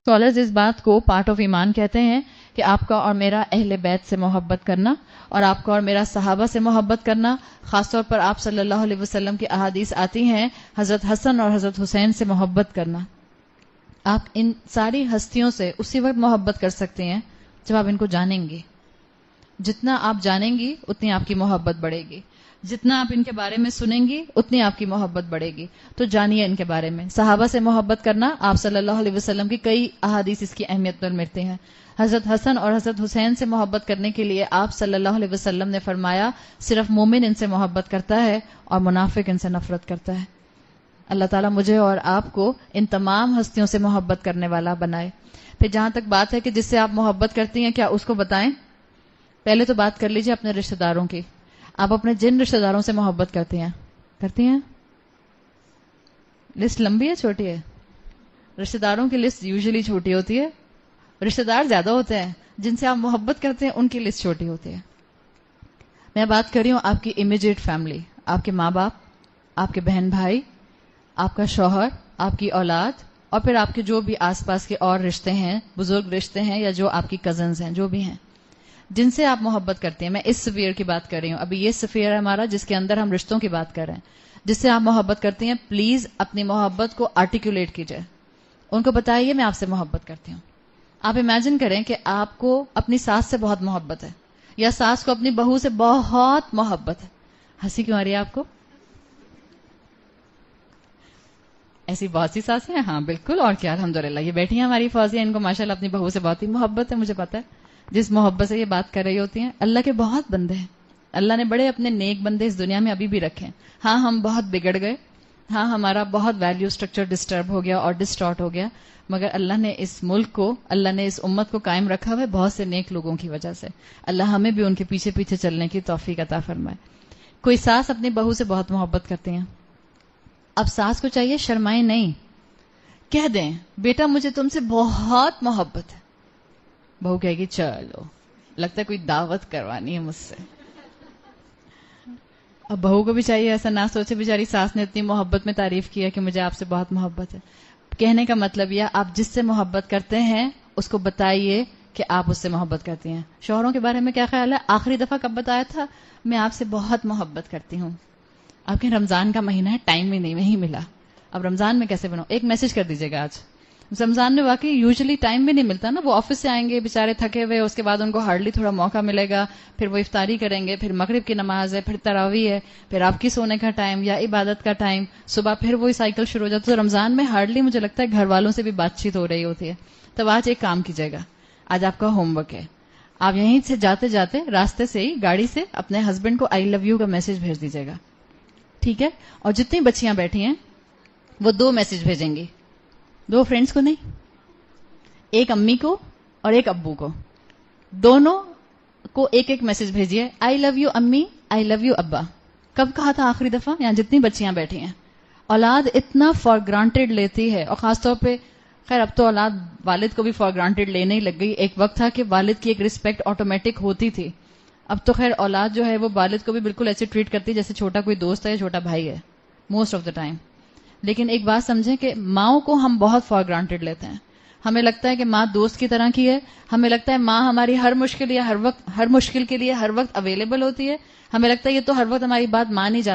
Scholars اس بات کو part of ایمان کہتے ہیں کہ آپ کا اور میرا اہل بیت سے محبت کرنا اور آپ کا اور میرا صحابہ سے محبت کرنا، خاص طور پر آپ صلی اللہ علیہ وسلم کی احادیث آتی ہیں حضرت حسن اور حضرت حسین سے محبت کرنا. آپ ان ساری ہستیوں سے اسی وقت محبت کر سکتے ہیں جب آپ ان کو جانیں گی. جتنا آپ جانیں گی اتنی آپ کی محبت بڑھے گی، جتنا آپ ان کے بارے میں سنیں گی اتنی آپ کی محبت بڑھے گی. تو جانیے ان کے بارے میں. صحابہ سے محبت کرنا، آپ صلی اللہ علیہ وسلم کی کئی احادیث اس کی اہمیت پر ملتے ہیں. حضرت حسن اور حضرت حسین سے محبت کرنے کے لیے آپ صلی اللہ علیہ وسلم نے فرمایا صرف مومن ان سے محبت کرتا ہے اور منافق ان سے نفرت کرتا ہے. اللہ تعالیٰ مجھے اور آپ کو ان تمام ہستیوں سے محبت کرنے والا بنائے. پھر جہاں تک بات ہے کہ جس سے آپ محبت کرتی ہیں کیا اس کو بتائیں؟ پہلے تو بات کر لیجیے اپنے رشتہ داروں کی. آپ اپنے جن رشتہ داروں سے محبت کرتی ہیں؟ لسٹ لمبی ہے چھوٹی ہے؟ رشتہ داروں کی لسٹ یوزلی چھوٹی ہوتی ہے. رشتہ دار زیادہ ہوتے ہیں، جن سے آپ محبت کرتے ہیں ان کی لسٹ چھوٹی ہوتی ہے. میں بات کر رہی ہوں آپ کی امیجیٹ فیملی، آپ کے ماں باپ، آپ کے بہن بھائی، آپ کا شوہر، آپ کی اولاد، اور پھر آپ کے جو بھی آس پاس کے اور رشتے ہیں، بزرگ رشتے ہیں یا جو آپ کی کزنز ہیں، جو بھی ہیں جن سے آپ محبت کرتے ہیں. میں اس سفیر کی بات کر رہی ہوں. ابھی یہ سفیر ہے ہمارا جس کے اندر ہم رشتوں کی بات کر رہے ہیں. جس سے آپ محبت کرتے ہیں پلیز اپنی محبت کو آرٹیکولیٹ کیجئے. ان کو بتائیے میں آپ سے محبت کرتی ہوں. آپ امیجن کریں کہ آپ کو اپنی ساس سے بہت محبت ہے یا ساس کو اپنی بہو سے بہت محبت ہے. ہنسی کیوں آ رہی ہے آپ کو؟ ایسی بہت سی ساسیں ہیں. ہاں بالکل، اور کیا، الحمدللہ. یہ بیٹھی ہیں ہماری فوزیہ، ان کو ماشاءاللہ اپنی بہو سے بہت ہی محبت ہے. مجھے پتا ہے جس محبت سے یہ بات کر رہی ہوتی ہیں. اللہ کے بہت بندے ہیں، اللہ نے بڑے اپنے نیک بندے اس دنیا میں ابھی بھی رکھے ہیں. ہاں ہم بہت بگڑ گئے، ہاں ہمارا بہت ویلیو سٹرکچر ڈسٹرب ہو گیا اور ڈسٹارٹ ہو گیا، مگر اللہ نے اس ملک کو، اللہ نے اس امت کو قائم رکھا ہوا ہے بہت سے نیک لوگوں کی وجہ سے. اللہ ہمیں بھی ان کے پیچھے پیچھے چلنے کی توفیق عطا فرمائے. کوئی ساس اپنی بہو سے بہت محبت کرتی ہیں. اب ساس کو چاہیے شرمائیں نہیں، کہہ دیں بیٹا مجھے تم سے بہت محبت ہے. بہو کہے گی چلو لگتا ہے کوئی دعوت کروانی ہے مجھ سے. اب بہو کو بھی چاہیے ایسا نہ سوچے بیچاری ساس نے اتنی محبت میں تعریف کیا کہ مجھے آپ سے بہت محبت ہے. کہنے کا مطلب یہ آپ جس سے محبت کرتے ہیں اس کو بتائیے کہ آپ اس سے محبت کرتی ہیں. شوہروں کے بارے میں کیا خیال ہے؟ آخری دفعہ کب بتایا تھا میں آپ سے بہت محبت کرتی ہوں؟ آپ کے رمضان کا مہینہ ہے، ٹائم بھی نہیں ملا. اب رمضان میں کیسے بناؤ؟ ایک میسج کر دیجیے گا. آج رمضان میں واقعی یوزلی ٹائم بھی نہیں ملتا نا. وہ آفس سے آئیں گے بیچارے تھکے ہوئے، اس کے بعد ان کو ہارڈلی تھوڑا موقع ملے گا، پھر وہ افطاری کریں گے، پھر مغرب کی نماز ہے، پھر تراویح ہے، پھر آپ کی سونے کا ٹائم یا عبادت کا ٹائم، صبح پھر وہی سائیکل شروع ہو جاتا ہے. تو رمضان میں ہارڈلی مجھے لگتا ہے گھر والوں سے بھی بات چیت ہو رہی ہوتی ہے. تب آج ایک کام کیجیے گا، آج آپ کا ہوم ورک ہے. آپ یہیں سے جاتے جاتے راستے سے ہی گاڑی سے اپنے ہسبینڈ کو آئی لو یو کا میسج بھیج دیجیے گا، ٹھیک ہے؟ اور جتنی بچیاں بیٹھی ہیں وہ 2 میسج بھیجیں گی. 2 فرینڈس کو نہیں، ایک امی کو اور ایک ابو کو، دونوں کو ایک ایک میسج بھیجیے. آئی لو یو امی، آئی لو یو ابا. کب کہا تھا آخری دفعہ؟ یہاں جتنی بچیاں بیٹھی ہیں. اولاد اتنا فار گرانٹیڈ لیتی ہے، اور خاص طور پہ خیر اب تو اولاد والد کو بھی فار گرانٹیڈ لینے ہی لگ گئی. ایک وقت تھا کہ والد کی ایک رسپیکٹ آٹومیٹک ہوتی تھی. اب تو خیر اولاد جو ہے وہ والد کو بھی بالکل ایسے ٹریٹ کرتی جیسے چھوٹا کوئی دوست ہے یا چھوٹا بھائی ہے موسٹ آف دا ٹائم. لیکن ایک بات سمجھیں کہ ماؤں کو ہم بہت فار گرانٹیڈ لیتے ہیں. ہمیں لگتا ہے کہ ماں دوست کی طرح کی ہے، ہمیں لگتا ہے ماں ہماری ہر مشکل یا ہر مشکل کے لیے ہر وقت اویلیبل ہوتی ہے. ہمیں لگتا ہے یہ تو ہر وقت ہماری بات مان ہی جاتی